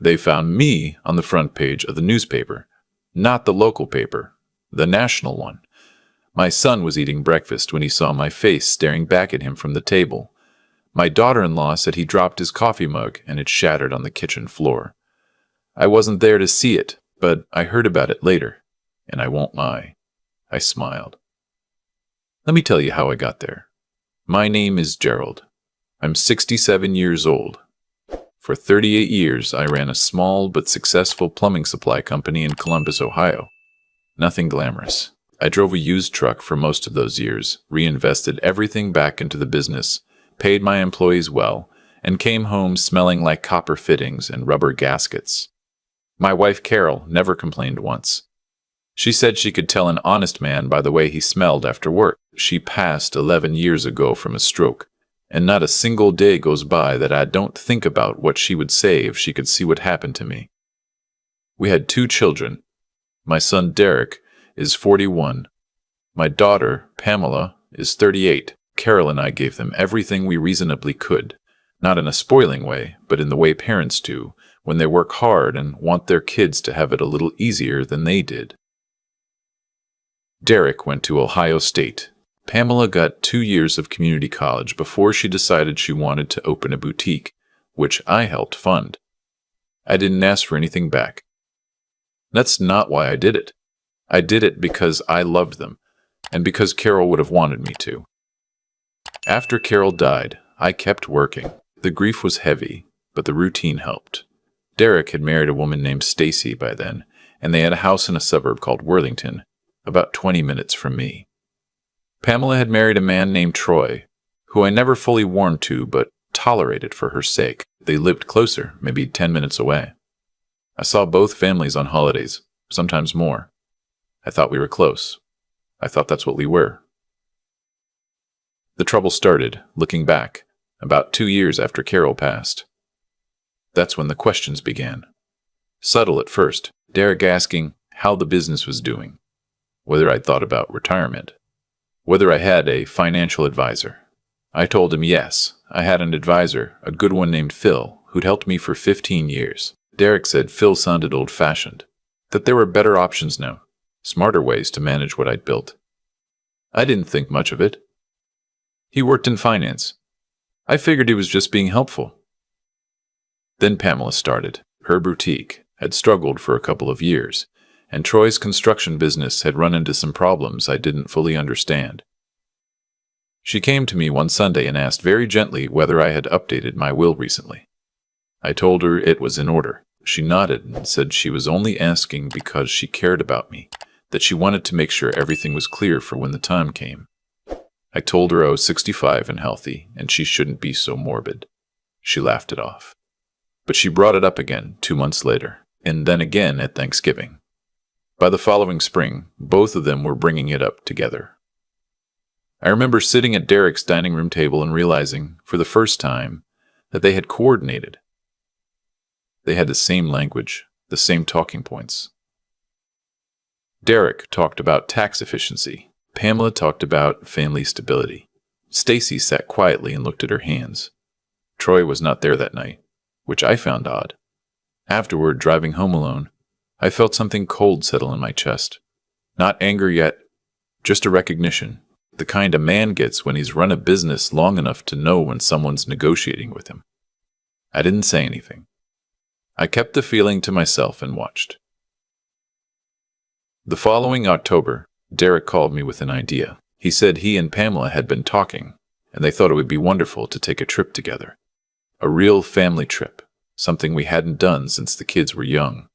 They found me on the front page of the newspaper, not the local paper, the national one. My son was eating breakfast when he saw my face staring back at him from the table. My daughter-in-law said he dropped his coffee mug and it shattered on the kitchen floor. I wasn't there to see it, but I heard about it later, and I won't lie. I smiled. Let me tell you how I got there. My name is Gerald. I'm 67 years old. For 38 years, I ran a small but successful plumbing supply company in Columbus, Ohio. Nothing glamorous. I drove a used truck for most of those years, reinvested everything back into the business, paid my employees well, and came home smelling like copper fittings and rubber gaskets. My wife, Carol, never complained once. She said she could tell an honest man by the way he smelled after work. She passed 11 years ago from a stroke, and not a single day goes by that I don't think about what she would say if she could see what happened to me. We had 2 children. My son, Derek, is 41. My daughter, Pamela, is 38. Carol and I gave them everything we reasonably could, not in a spoiling way, but in the way parents do when they work hard and want their kids to have it a little easier than they did. Derek went to Ohio State. Pamela got 2 years of community college before she decided she wanted to open a boutique, which I helped fund. I didn't ask for anything back. That's not why I did it. I did it because I loved them, and because Carol would have wanted me to. After Carol died, I kept working. The grief was heavy, but the routine helped. Derek had married a woman named Stacy by then, and they had a house in a suburb called Worthington, about 20 minutes from me. Pamela had married a man named Troy, who I never fully warmed to but tolerated for her sake. They lived closer, maybe 10 minutes away. I saw both families on holidays, sometimes more. I thought we were close. I thought that's what we were. The trouble started, looking back, about 2 years after Carol passed. That's when the questions began. Subtle at first, Derek asking how the business was doing, whether I'd thought about retirement, whether I had a financial advisor. I told him yes, I had an advisor, a good one named Phil, who'd helped me for 15 years. Derek said Phil sounded old-fashioned, that there were better options now, smarter ways to manage what I'd built. I didn't think much of it. He worked in finance. I figured he was just being helpful. Then Pamela started. Her boutique had struggled for a couple of years, and Troy's construction business had run into some problems I didn't fully understand. She came to me one Sunday and asked very gently whether I had updated my will recently. I told her it was in order. She nodded and said she was only asking because she cared about me, that she wanted to make sure everything was clear for when the time came. I told her I was 65 and healthy, and she shouldn't be so morbid. She laughed it off. But she brought it up again 2 months later, and then again at Thanksgiving. By the following spring, both of them were bringing it up together. I remember sitting at Derek's dining room table and realizing, for the first time, that they had coordinated. They had the same language, the same talking points. Derek talked about tax efficiency. Pamela talked about family stability. Stacy sat quietly and looked at her hands. Troy was not there that night, which I found odd. Afterward, driving home alone, I felt something cold settle in my chest. Not anger yet, just a recognition, the kind a man gets when he's run a business long enough to know when someone's negotiating with him. I didn't say anything. I kept the feeling to myself and watched. The following October, Derek called me with an idea. He said he and Pamela had been talking, and they thought it would be wonderful to take a trip together. A real family trip, something we hadn't done since the kids were young.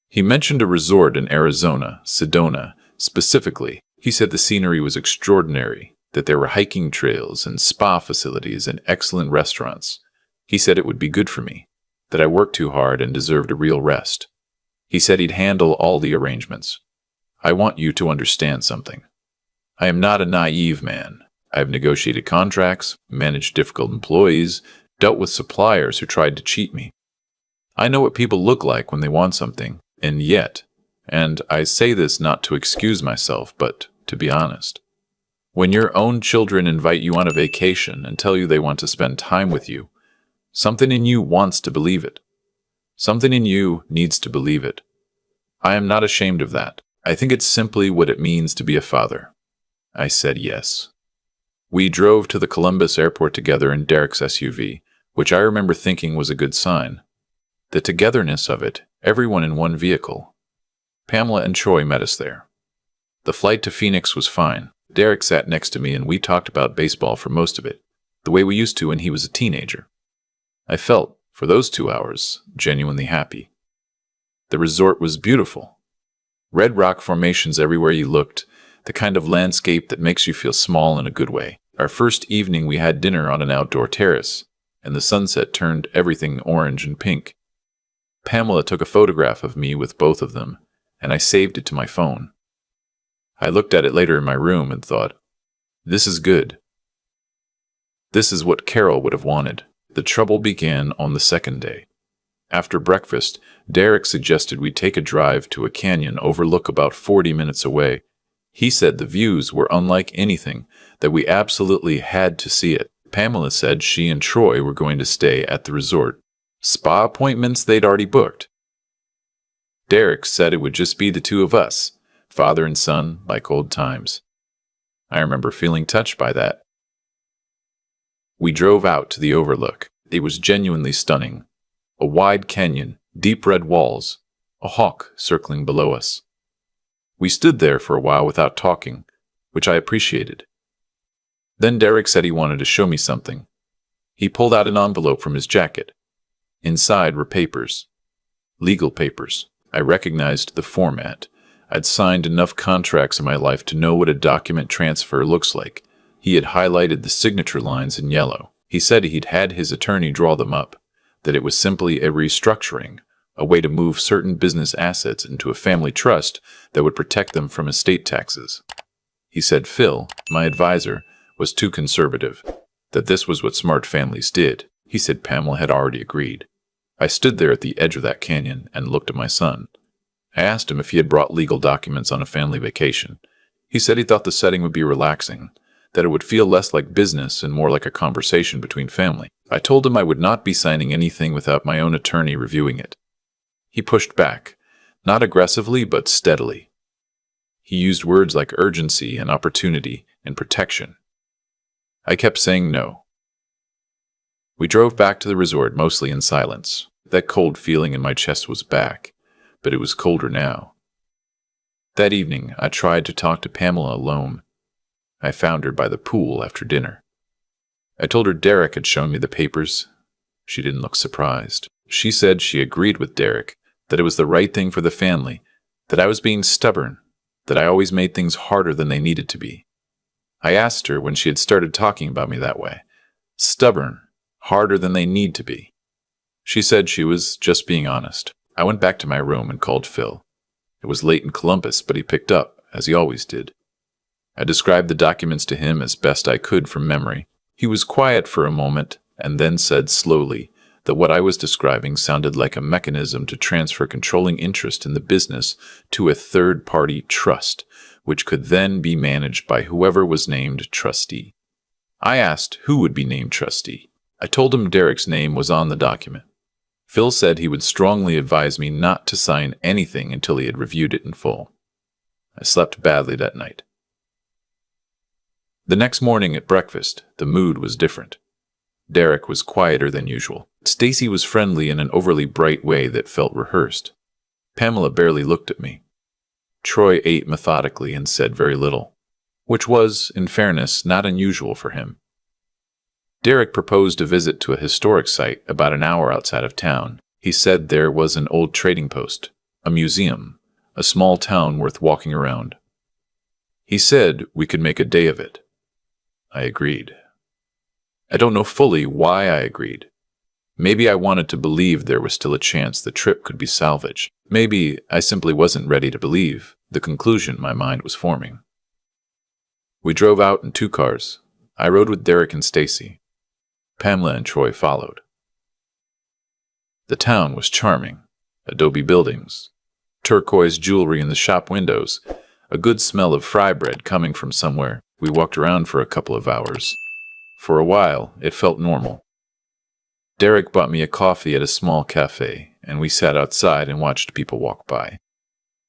He mentioned a resort in Arizona, Sedona, specifically. He said the scenery was extraordinary, that there were hiking trails and spa facilities and excellent restaurants. He said it would be good for me, that I worked too hard and deserved a real rest. He said he'd handle all the arrangements. I want you to understand something. I am not a naive man. I have negotiated contracts, managed difficult employees, dealt with suppliers who tried to cheat me. I know what people look like when they want something, and yet, and I say this not to excuse myself, but to be honest, when your own children invite you on a vacation and tell you they want to spend time with you, something in you wants to believe it. Something in you needs to believe it. I am not ashamed of that. I think it's simply what it means to be a father. I said yes. We drove to the Columbus airport together in Derek's SUV, which I remember thinking was a good sign. The togetherness of it, everyone in one vehicle. Pamela and Troy met us there. The flight to Phoenix was fine. Derek sat next to me and we talked about baseball for most of it, the way we used to when he was a teenager. I felt, for those 2 hours, genuinely happy. The resort was beautiful. Red rock formations everywhere you looked, the kind of landscape that makes you feel small in a good way. Our first evening we had dinner on an outdoor terrace, and the sunset turned everything orange and pink. Pamela took a photograph of me with both of them, and I saved it to my phone. I looked at it later in my room and thought, this is good. This is what Carol would have wanted. The trouble began on the second day. After breakfast, Derek suggested we take a drive to a canyon overlook about 40 minutes away. He said the views were unlike anything, that we absolutely had to see it. Pamela said she and Troy were going to stay at the resort. Spa appointments they'd already booked. Derek said it would just be the two of us, father and son, like old times. I remember feeling touched by that. We drove out to the overlook. It was genuinely stunning. A wide canyon, deep red walls, a hawk circling below us. We stood there for a while without talking, which I appreciated. Then Derek said he wanted to show me something. He pulled out an envelope from his jacket. Inside were papers. Legal papers. I recognized the format. I'd signed enough contracts in my life to know what a document transfer looks like. He had highlighted the signature lines in yellow. He said he'd had his attorney draw them up, that it was simply a restructuring, a way to move certain business assets into a family trust that would protect them from estate taxes. He said Phil, my advisor, was too conservative, that this was what smart families did. He said Pamela had already agreed. I stood there at the edge of that canyon and looked at my son. I asked him if he had brought legal documents on a family vacation. He said he thought the setting would be relaxing, that it would feel less like business and more like a conversation between family. I told him I would not be signing anything without my own attorney reviewing it. He pushed back, not aggressively but steadily. He used words like urgency and opportunity and protection. I kept saying no. We drove back to the resort mostly in silence. That cold feeling in my chest was back, but it was colder now. That evening, I tried to talk to Pamela alone. I found her by the pool after dinner. I told her Derek had shown me the papers. She didn't look surprised. She said she agreed with Derek, that it was the right thing for the family, that I was being stubborn, that I always made things harder than they needed to be. I asked her when she had started talking about me that way. Stubborn, harder than they need to be. She said she was just being honest. I went back to my room and called Phil. It was late in Columbus, but he picked up, as he always did. I described the documents to him as best I could from memory. He was quiet for a moment and then said slowly that what I was describing sounded like a mechanism to transfer controlling interest in the business to a third-party trust, which could then be managed by whoever was named trustee. I asked who would be named trustee. I told him Derek's name was on the document. Phil said he would strongly advise me not to sign anything until he had reviewed it in full. I slept badly that night. The next morning at breakfast, the mood was different. Derek was quieter than usual. Stacy was friendly in an overly bright way that felt rehearsed. Pamela barely looked at me. Troy ate methodically and said very little, which was, in fairness, not unusual for him. Derek proposed a visit to a historic site about an hour outside of town. He said there was an old trading post, a museum, a small town worth walking around. He said we could make a day of it. I agreed. I don't know fully why I agreed. Maybe I wanted to believe there was still a chance the trip could be salvaged. Maybe I simply wasn't ready to believe the conclusion my mind was forming. We drove out in 2 cars. I rode with Derek and Stacy. Pamela and Troy followed. The town was charming. Adobe buildings, turquoise jewelry in the shop windows, a good smell of fry bread coming from somewhere. We walked around for a couple of hours. For a while, it felt normal. Derek bought me a coffee at a small cafe. and we sat outside and watched people walk by.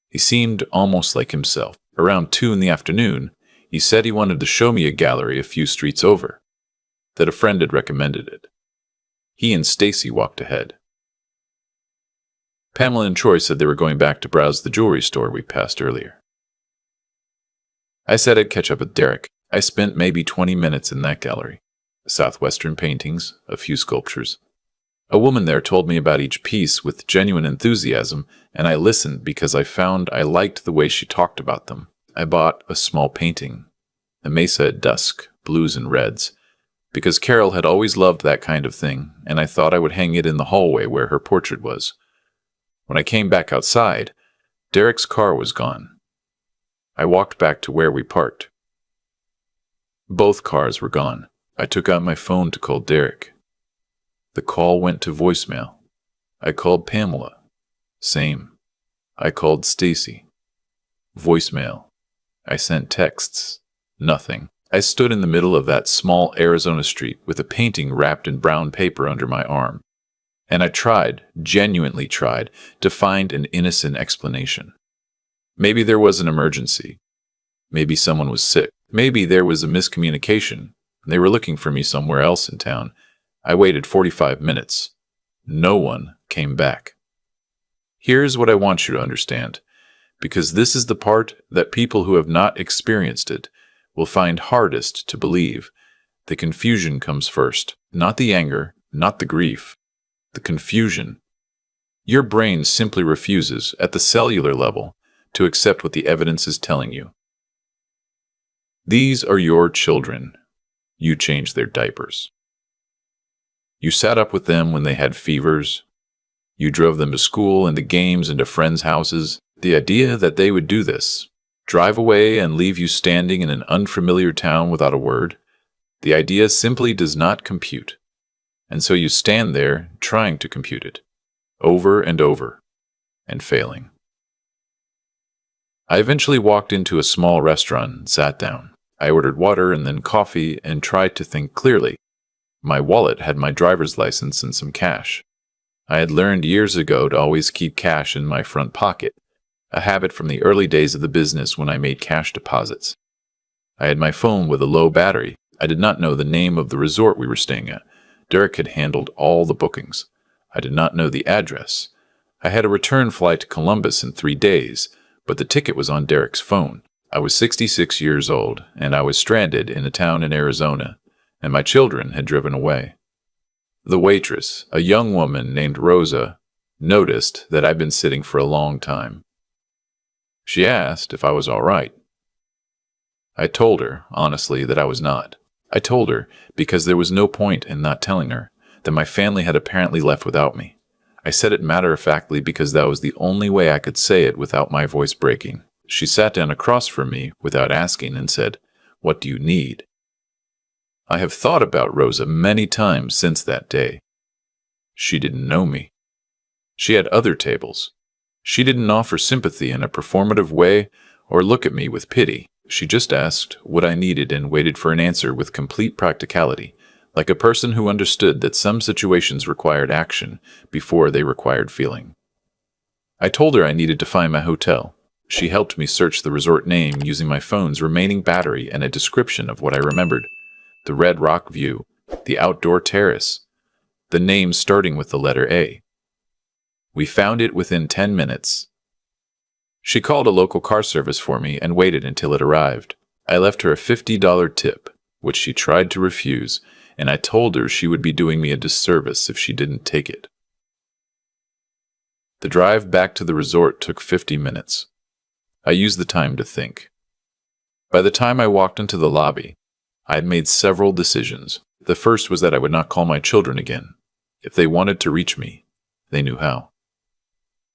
He seemed almost like himself. Around 2 in the afternoon, he said he wanted to show me a gallery a few streets over, that a friend had recommended it. He and Stacy walked ahead. Pamela and Troy said they were going back to browse the jewelry store we passed earlier. I said I'd catch up with Derek. I spent maybe 20 minutes in that gallery. Southwestern paintings, a few sculptures. A woman there told me about each piece with genuine enthusiasm, and I listened because I found I liked the way she talked about them. I bought a small painting, a mesa at dusk, blues and reds, because Carol had always loved that kind of thing, and I thought I would hang it in the hallway where her portrait was. When I came back outside, Derek's car was gone. I walked back to where we parked. Both cars were gone. I took out my phone to call Derek. The call went to voicemail. I called Pamela. Same. I called Stacy. Voicemail. I sent texts. Nothing. I stood in the middle of that small Arizona street with a painting wrapped in brown paper under my arm. And I tried, genuinely tried, to find an innocent explanation. Maybe there was an emergency. Maybe someone was sick. Maybe there was a miscommunication. They were looking for me somewhere else in town. I waited 45 minutes. No one came back. Here's what I want you to understand, because this is the part that people who have not experienced it will find hardest to believe. The confusion comes first, not the anger, not the grief. The confusion. Your brain simply refuses, at the cellular level, to accept what the evidence is telling you. These are your children. You changed their diapers. You sat up with them when they had fevers. You drove them to school and to games and to friends' houses. The idea that they would do this, drive away and leave you standing in an unfamiliar town without a word, the idea simply does not compute. And so you stand there trying to compute it, over and over, and failing. I eventually walked into a small restaurant and sat down. I ordered water and then coffee and tried to think clearly. My wallet had my driver's license and some cash. I had learned years ago to always keep cash in my front pocket, a habit from the early days of the business when I made cash deposits. I had my phone with a low battery. I did not know the name of the resort we were staying at. Derek had handled all the bookings. I did not know the address. I had a return flight to Columbus in 3 days, but the ticket was on Derek's phone. I was 66 years old, and I was stranded in a town in Arizona, and my children had driven away. The waitress, a young woman named Rosa, noticed that I'd been sitting for a long time. She asked if I was all right. I told her, honestly, that I was not. I told her, because there was no point in not telling her, that my family had apparently left without me. I said it matter-of-factly because that was the only way I could say it without my voice breaking. She sat down across from me without asking and said, "What do you need?" I have thought about Rosa many times since that day. She didn't know me. She had other tables. She didn't offer sympathy in a performative way or look at me with pity. She just asked what I needed and waited for an answer with complete practicality, like a person who understood that some situations required action before they required feeling. I told her I needed to find my hotel. She helped me search the resort name using my phone's remaining battery and a description of what I remembered. The Red Rock view, the outdoor terrace, the name starting with the letter A. We found it within 10 minutes. She called a local car service for me and waited until it arrived. I left her a $50 tip, which she tried to refuse, and I told her she would be doing me a disservice if she didn't take it. The drive back to the resort took 50 minutes. I used the time to think. By the time I walked into the lobby, I had made several decisions. The first was that I would not call my children again. If they wanted to reach me, they knew how.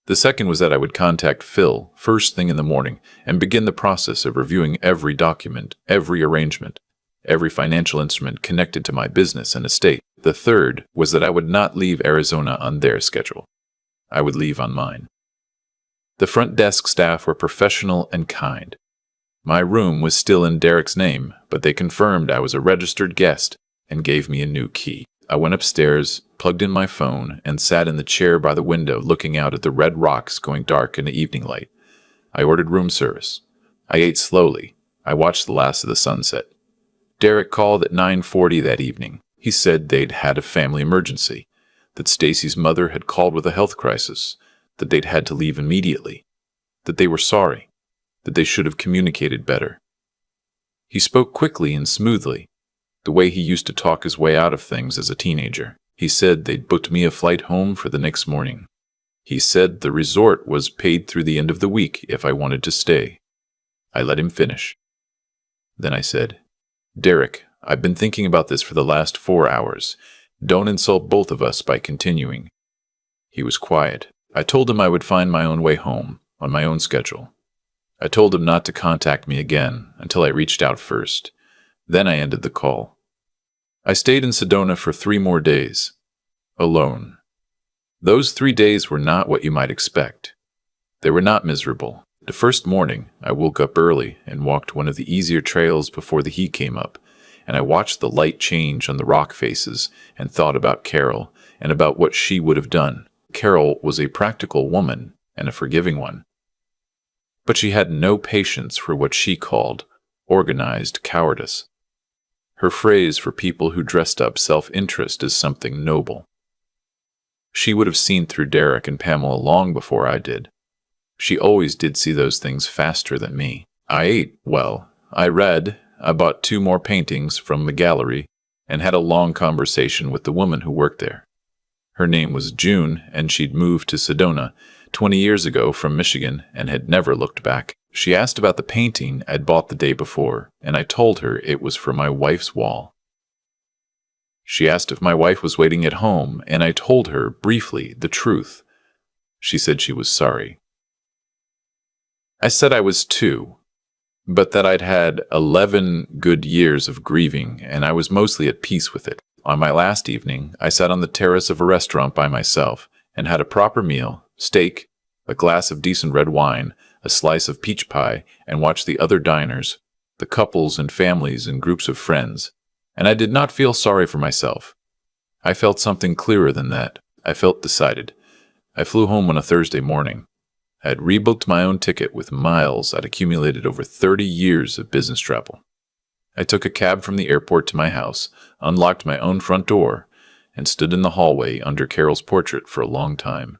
The second was that I would contact Phil first thing in the morning and begin the process of reviewing every document, every arrangement, every financial instrument connected to my business and estate. The third was that I would not leave Arizona on their schedule. I would leave on mine. The front desk staff were professional and kind. My room was still in Derek's name, but they confirmed I was a registered guest and gave me a new key. I went upstairs, plugged in my phone, and sat in the chair by the window looking out at the red rocks going dark in the evening light. I ordered room service. I ate slowly. I watched the last of the sunset. Derek called at 9:40 that evening. He said they'd had a family emergency, that Stacy's mother had called with a health crisis, that they'd had to leave immediately, that they were sorry, that they should have communicated better. He spoke quickly and smoothly, the way he used to talk his way out of things as a teenager. He said they'd booked me a flight home for the next morning. He said the resort was paid through the end of the week if I wanted to stay. I let him finish. Then I said, "Derek, I've been thinking about this for the last 4 hours. Don't insult both of us by continuing." He was quiet. I told him I would find my own way home, on my own schedule. I told him not to contact me again until I reached out first. Then I ended the call. I stayed in Sedona for 3 more days, alone. Those 3 days were not what you might expect. They were not miserable. The first morning, I woke up early and walked one of the easier trails before the heat came up, and I watched the light change on the rock faces and thought about Carol and about what she would have done. Carol was a practical woman and a forgiving one. But she had no patience for what she called organized cowardice. Her phrase for people who dressed up self-interest as something noble. She would have seen through Derek and Pamela long before I did. She always did see those things faster than me. I ate well. I read. I bought 2 more paintings from the gallery and had a long conversation with the woman who worked there. Her name was June, and she'd moved to Sedona 20 years ago from Michigan and had never looked back. She asked about the painting I'd bought the day before, and I told her it was for my wife's wall. She asked if my wife was waiting at home, and I told her, briefly, the truth. She said she was sorry. I said I was too, but that I'd had 11 good years of grieving, and I was mostly at peace with it. On my last evening, I sat on the terrace of a restaurant by myself and had a proper meal, steak, a glass of decent red wine, a slice of peach pie, and watched the other diners, the couples and families and groups of friends, and I did not feel sorry for myself. I felt something clearer than that. I felt decided. I flew home on a Thursday morning. I had rebooked my own ticket with miles I'd accumulated over 30 years of business travel. I took a cab from the airport to my house, unlocked my own front door, and stood in the hallway under Carol's portrait for a long time.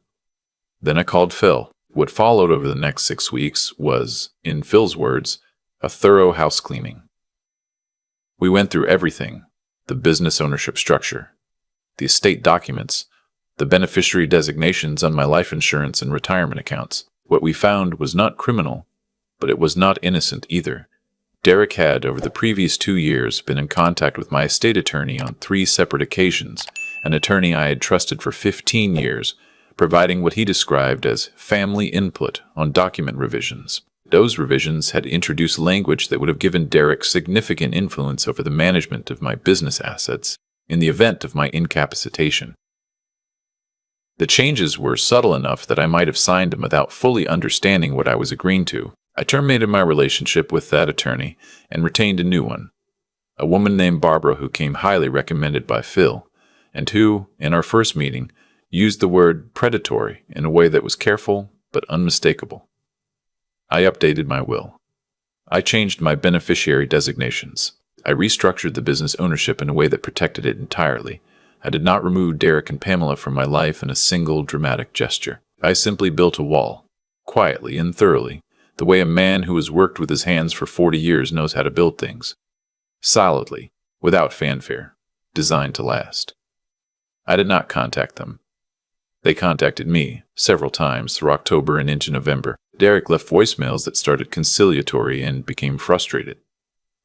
Then I called Phil. What followed over the next 6 weeks was, in Phil's words, a thorough house cleaning. We went through everything: the business ownership structure, the estate documents, the beneficiary designations on my life insurance and retirement accounts. What we found was not criminal, but it was not innocent either. Derek had, over the previous 2 years, been in contact with my estate attorney on 3 separate occasions, an attorney I had trusted for 15 years, providing what he described as family input on document revisions. Those revisions had introduced language that would have given Derek significant influence over the management of my business assets in the event of my incapacitation. The changes were subtle enough that I might have signed them without fully understanding what I was agreeing to. I terminated my relationship with that attorney and retained a new one, a woman named Barbara who came highly recommended by Phil, and who, in our first meeting, used the word predatory in a way that was careful but unmistakable. I updated my will. I changed my beneficiary designations. I restructured the business ownership in a way that protected it entirely. I did not remove Derek and Pamela from my life in a single dramatic gesture. I simply built a wall, quietly and thoroughly, the way a man who has worked with his hands for 40 years knows how to build things. Solidly, without fanfare, designed to last. I did not contact them. They contacted me several times through October and into November. Derek left voicemails that started conciliatory and became frustrated.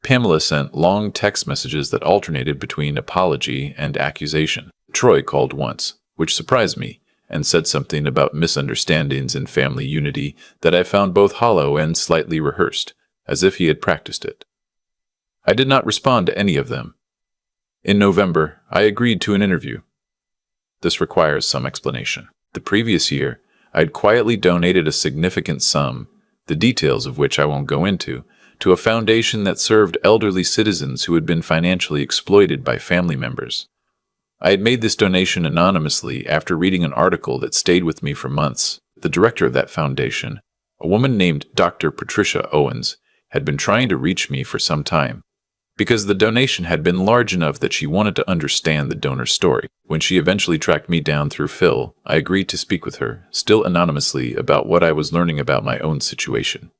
Pamela sent long text messages that alternated between apology and accusation. Troy called once, which surprised me, and said something about misunderstandings and family unity that I found both hollow and slightly rehearsed, as if he had practiced it. I did not respond to any of them. In November, I agreed to an interview. This requires some explanation. The previous year, I had quietly donated a significant sum, the details of which I won't go into, to a foundation that served elderly citizens who had been financially exploited by family members. I had made this donation anonymously after reading an article that stayed with me for months. The director of that foundation, a woman named Dr. Patricia Owens, had been trying to reach me for some time, because the donation had been large enough that she wanted to understand the donor's story. When she eventually tracked me down through Phil, I agreed to speak with her, still anonymously, about what I was learning about my own situation.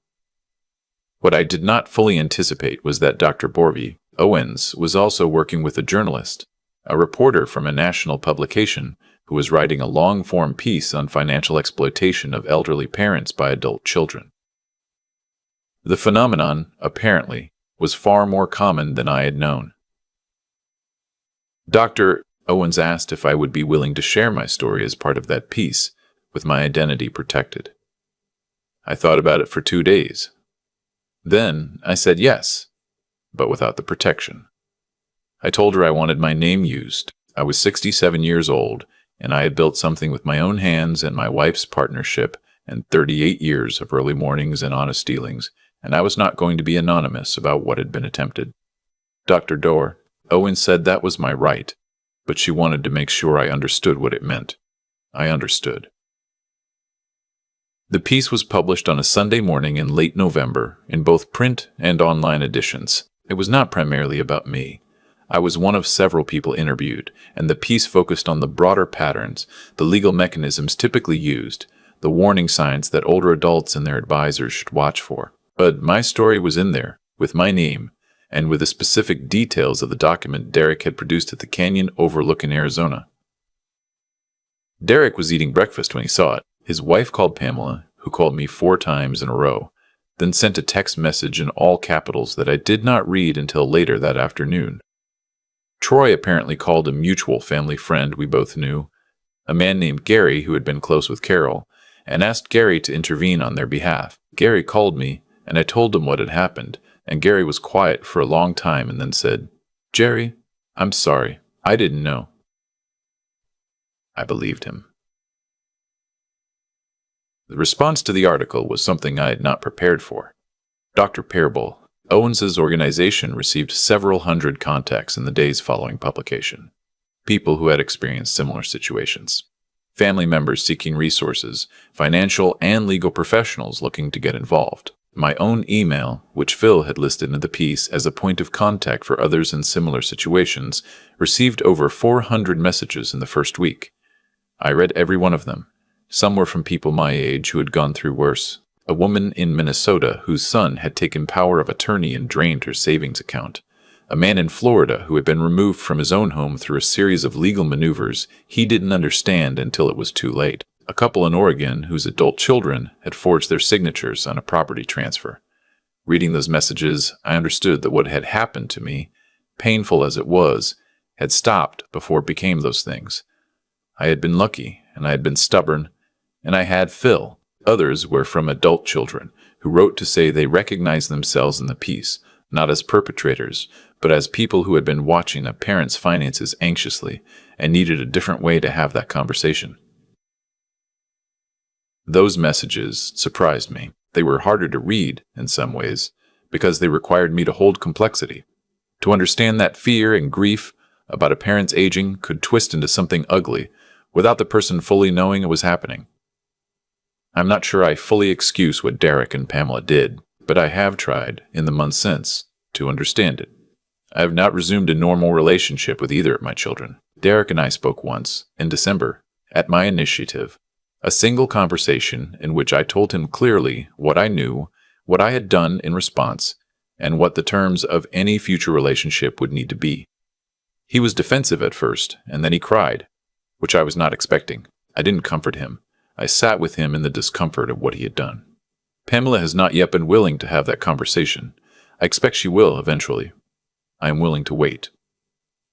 What I did not fully anticipate was that Dr. Borby Owens was also working with a journalist, a reporter from a national publication, who was writing a long-form piece on financial exploitation of elderly parents by adult children. The phenomenon, apparently, was far more common than I had known. Dr. Owens asked if I would be willing to share my story as part of that piece, with my identity protected. I thought about it for 2 days. Then I said yes, but without the protection. I told her I wanted my name used. I was 67 years old, and I had built something with my own hands and my wife's partnership and 38 years of early mornings and honest dealings, and I was not going to be anonymous about what had been attempted. Dr. Owens said that was my right, but she wanted to make sure I understood what it meant. I understood. The piece was published on a Sunday morning in late November in both print and online editions. It was not primarily about me. I was one of several people interviewed, and the piece focused on the broader patterns, the legal mechanisms typically used, the warning signs that older adults and their advisors should watch for. But my story was in there, with my name, and with the specific details of the document Derek had produced at the canyon overlook in Arizona. Derek was eating breakfast when he saw it. His wife called Pamela, who called me 4 times in a row, then sent a text message in all capitals that I did not read until later that afternoon. Troy apparently called a mutual family friend we both knew, a man named Gary who had been close with Carol, and asked Gary to intervene on their behalf. Gary called me, and I told him what had happened, and Gary was quiet for a long time and then said, "Jerry, I'm sorry. I didn't know." I believed him. The response to the article was something I had not prepared for. Dr. Parable, Owens's organization, received several hundred contacts in the days following publication. People who had experienced similar situations. Family members seeking resources, financial and legal professionals looking to get involved. My own email, which Phil had listed in the piece as a point of contact for others in similar situations, received over 400 messages in the first week. I read every one of them. Some were from people my age who had gone through worse. A woman in Minnesota whose son had taken power of attorney and drained her savings account. A man in Florida who had been removed from his own home through a series of legal maneuvers he didn't understand until it was too late. A couple in Oregon whose adult children had forged their signatures on a property transfer. Reading those messages, I understood that what had happened to me, painful as it was, had stopped before it became those things. I had been lucky, and I had been stubborn, and I had Phil. Others were from adult children, who wrote to say they recognized themselves in the piece, not as perpetrators, but as people who had been watching a parent's finances anxiously and needed a different way to have that conversation. Those messages surprised me. They were harder to read, in some ways, because they required me to hold complexity. To understand that fear and grief about a parent's aging could twist into something ugly without the person fully knowing it was happening. I'm not sure I fully excuse what Derek and Pamela did, but I have tried, in the months since, to understand it. I have not resumed a normal relationship with either of my children. Derek and I spoke once, in December, at my initiative, a single conversation in which I told him clearly what I knew, what I had done in response, and what the terms of any future relationship would need to be. He was defensive at first, and then he cried, which I was not expecting. I didn't comfort him. I sat with him in the discomfort of what he had done. Pamela has not yet been willing to have that conversation. I expect she will eventually. I am willing to wait.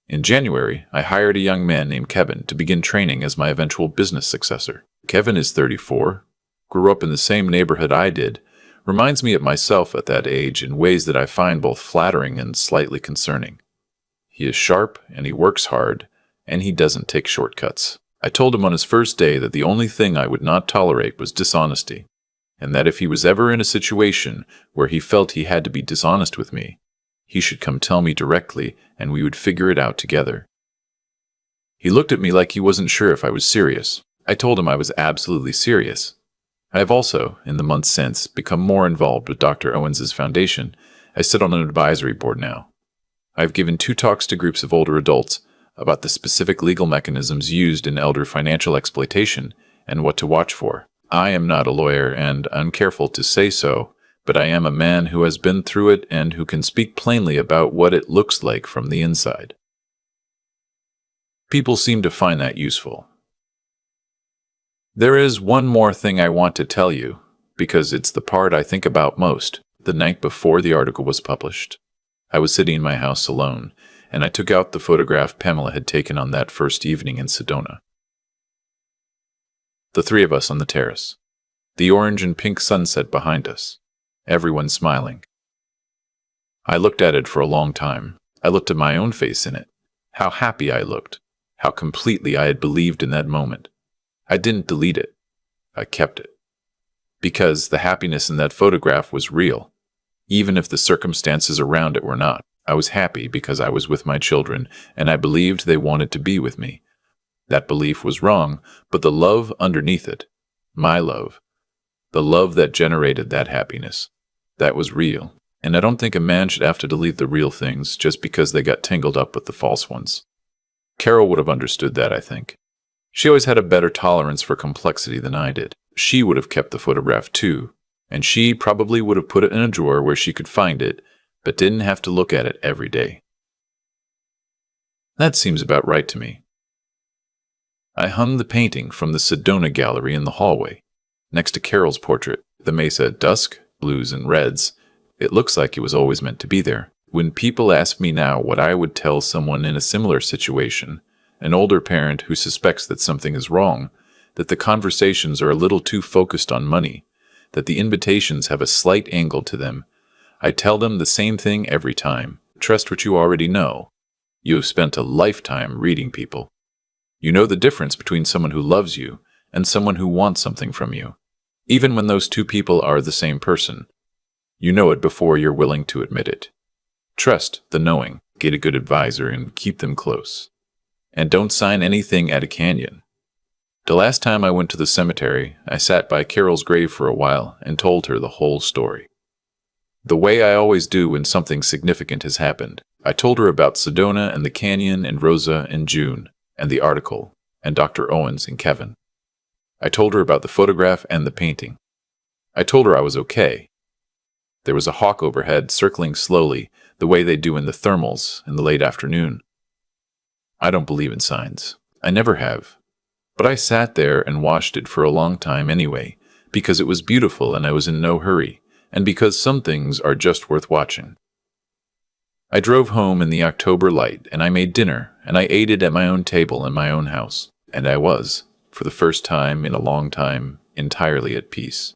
In January, I hired a young man named Kevin to begin training as my eventual business successor. Kevin is 34, grew up in the same neighborhood I did, reminds me of myself at that age in ways that I find both flattering and slightly concerning. He is sharp and he works hard, and he doesn't take shortcuts. I told him on his first day that the only thing I would not tolerate was dishonesty, and that if he was ever in a situation where he felt he had to be dishonest with me, he should come tell me directly and we would figure it out together. He looked at me like he wasn't sure if I was serious. I told him I was absolutely serious. I have also, in the months since, become more involved with Dr. Owens's foundation. I sit on an advisory board now. I have given 2 talks to groups of older adults about the specific legal mechanisms used in elder financial exploitation and what to watch for. I am not a lawyer, and I'm careful to say so, but I am a man who has been through it and who can speak plainly about what it looks like from the inside. People seem to find that useful. There is one more thing I want to tell you, because it's the part I think about most. The night before the article was published, I was sitting in my house alone, and I took out the photograph Pamela had taken on that first evening in Sedona. The 3 of us on the terrace. The orange and pink sunset behind us. Everyone smiling. I looked at it for a long time. I looked at my own face in it. How happy I looked. How completely I had believed in that moment. I didn't delete it. I kept it. Because the happiness in that photograph was real. Even if the circumstances around it were not. I was happy because I was with my children, and I believed they wanted to be with me. That belief was wrong, but the love underneath it, my love, the love that generated that happiness, that was real. And I don't think a man should have to delete the real things just because they got tangled up with the false ones. Carol would have understood that, I think. She always had a better tolerance for complexity than I did. She would have kept the photograph too, and she probably would have put it in a drawer where she could find it, but didn't have to look at it every day. That seems about right to me. I hung the painting from the Sedona gallery in the hallway, next to Carol's portrait, the mesa at dusk, blues and reds. It looks like it was always meant to be there. When people ask me now what I would tell someone in a similar situation, an older parent who suspects that something is wrong, that the conversations are a little too focused on money, that the invitations have a slight angle to them, I tell them the same thing every time. Trust what you already know. You have spent a lifetime reading people. You know the difference between someone who loves you and someone who wants something from you, even when those 2 people are the same person. You know it before you're willing to admit it. Trust the knowing, get a good advisor, and keep them close. And don't sign anything at a canyon. The last time I went to the cemetery, I sat by Carol's grave for a while and told her the whole story. The way I always do when something significant has happened. I told her about Sedona and the canyon and Rosa and June and the article and Dr. Owens and Kevin. I told her about the photograph and the painting. I told her I was okay. There was a hawk overhead circling slowly, the way they do in the thermals in the late afternoon. I don't believe in signs. I never have. But I sat there and watched it for a long time anyway, because it was beautiful and I was in no hurry, and because some things are just worth watching. I drove home in the October light, and I made dinner, and I ate it at my own table in my own house, and I was, for the first time in a long time, entirely at peace.